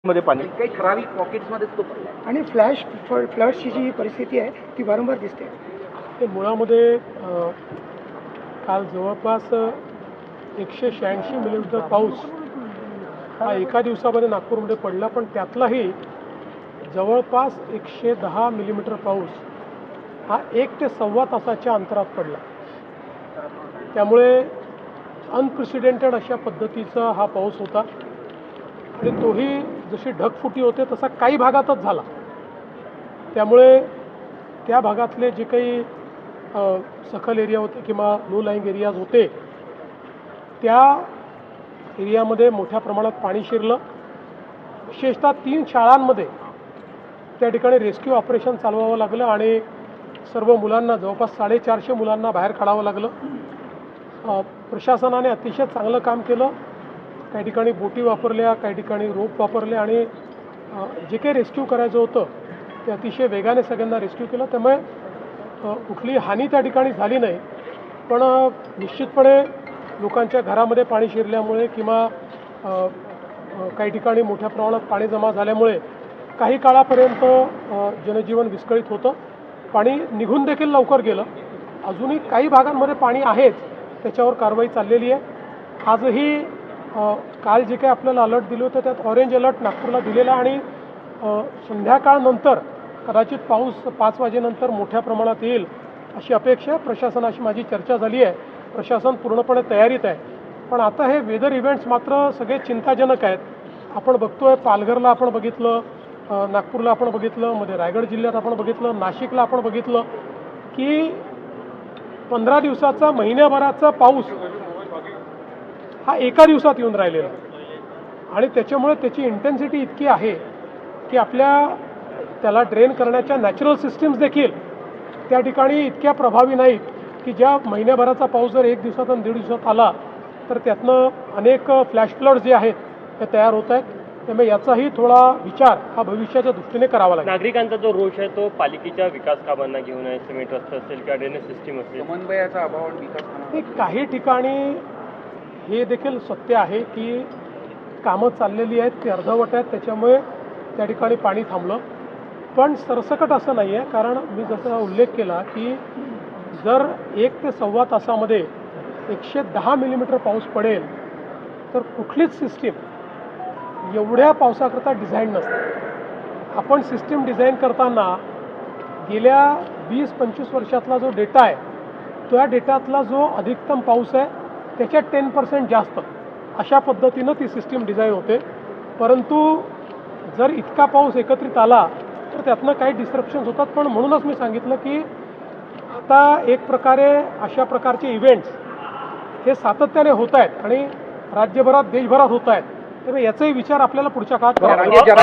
मध्ये पाणी काही ठराविक पॉकेट्समध्येच तो पडला आणि फ्लडची जी परिस्थिती आहे ती वारंवार दिसते. ते मुळामध्ये काल जवळपास 186 मिलीमीटर पाऊस हा एका दिवसामध्ये नागपूरमध्ये पडला, पण त्यातलाही जवळपास 110 मिलीमीटर पाऊस हा 1 ते सव्वा तासाच्या अंतरात पडला. त्यामुळे अनप्रेसिडेंटेड अशा पद्धतीचा हा पाऊस होता आणि तोही जशी ढगफुटी होते तसा काही भागातच झाला. त्यामुळे त्या भागातले जे काही सखल एरिया होते किंवा लो लाईंग एरियाज होते त्या एरियामध्ये मोठ्या प्रमाणात पाणी शिरलं. विशेषतः 3 शाळांमध्ये त्या ठिकाणी रेस्क्यू ऑपरेशन चालवावं लागलं आणि सर्व मुलांना, जवळपास 450 मुलांना बाहेर काढावं लागलं. प्रशासनाने अतिशय चांगलं काम केलं. काही ठिकाणी बोटी वापरल्या, काही ठिकाणी रोप वापरले आणि जे काही रेस्क्यू करायचं होतं ते अतिशय वेगाने सगळ्यांना रेस्क्यू केलं. त्यामुळे कुठली हानी त्या ठिकाणी झाली नाही. पण निश्चितपणे लोकांच्या घरामध्ये पाणी शिरल्यामुळे किंवा काही ठिकाणी मोठ्या प्रमाणात पाणी जमा झाल्यामुळे काही काळापर्यंत जनजीवन विस्कळीत होतं. पाणी निघून देखील लवकर गेलं. अजूनही काही भागांमध्ये पाणी आहेच, त्याच्यावर कारवाई चाललेली आहे. आजही काल जे काही आपल्याला अलर्ट दिले होते त्यात ऑरेंज अलर्ट नागपूरला दिलेला आणि संध्याकाळनंतर कदाचित पाऊस 5 वाजेनंतर मोठ्या प्रमाणात येईल अशी अपेक्षा आहे. प्रशासनाशी माझी चर्चा झाली आहे. प्रशासन पूर्णपणे तयारीत आहे. पण आता हे वेदर इव्हेंट्स मात्र सगळे चिंताजनक आहेत. आपण बघतोय पालघरला आपण बघितलं, नागपूरला आपण बघितलं, मध्ये रायगड जिल्ह्यात आपण बघितलं, नाशिकला आपण बघितलं की 15 दिवसाचा, महिन्याभराचा पाऊस हा एका दिवसात येऊन राहिलेला आणि त्याच्यामुळे त्याची इंटेन्सिटी इतकी आहे की आपल्या त्याला ड्रेन करण्याच्या नॅचरल सिस्टीम्स देखील त्या ठिकाणी इतक्या प्रभावी नाहीत की ज्या महिन्याभराचा पाऊस जर 1 दिवसात आणि 1.5 दिवसात आला तर त्यातनं अनेक फ्लॅश फ्लड जे आहेत ते तयार होत आहेत. त्यामुळे याचाही थोडा विचार हा भविष्याच्या दृष्टीने करावा लागेल. नागरिकांचा जो रोष आहे तो पालिकेच्या विकास कामांना घेऊन आहे. सिमेंट रस्ते असेल किंवा ड्रेनेज सिस्टीम असेल, समन्वयाचा अभाव आणि विकास काही ठिकाणी हे देखील सत्य आहे की कामं चाललेली आहेत, ती अर्धवट आहेत, त्याच्यामुळे त्या ठिकाणी पाणी थांबलं. पण सरसकट असं नाही आहे. कारण मी जसा उल्लेख केला की जर 1 ते सव्वा तासामध्ये 110 मिलीमीटर पाऊस पडेल तर कुठलीच सिस्टीम एवढ्या पावसाकरता डिझाईन नसते. आपण सिस्टीम डिझाईन करताना गेल्या 20-25 वर्षातला जो डेटा आहे त्या डेटातला जो अधिकतम पाऊस आहे त्याच्यात 10% जास्त अशा पद्धतीनं ती सिस्टीम डिझाईन होते. परंतु जर इतका पाऊस एकत्रित आला तर त्यातनं काही डिस्ट्रप्शन्स होतात. पण म्हणूनच मी सांगितलं की आता एक प्रकारे अशा प्रकारचे इव्हेंट्स हे सातत्याने होत आहेत आणि राज्यभरात, देशभरात होत आहेत. त्यामुळे याचाही विचार आपल्याला पुढच्या काळात करावा लागेल.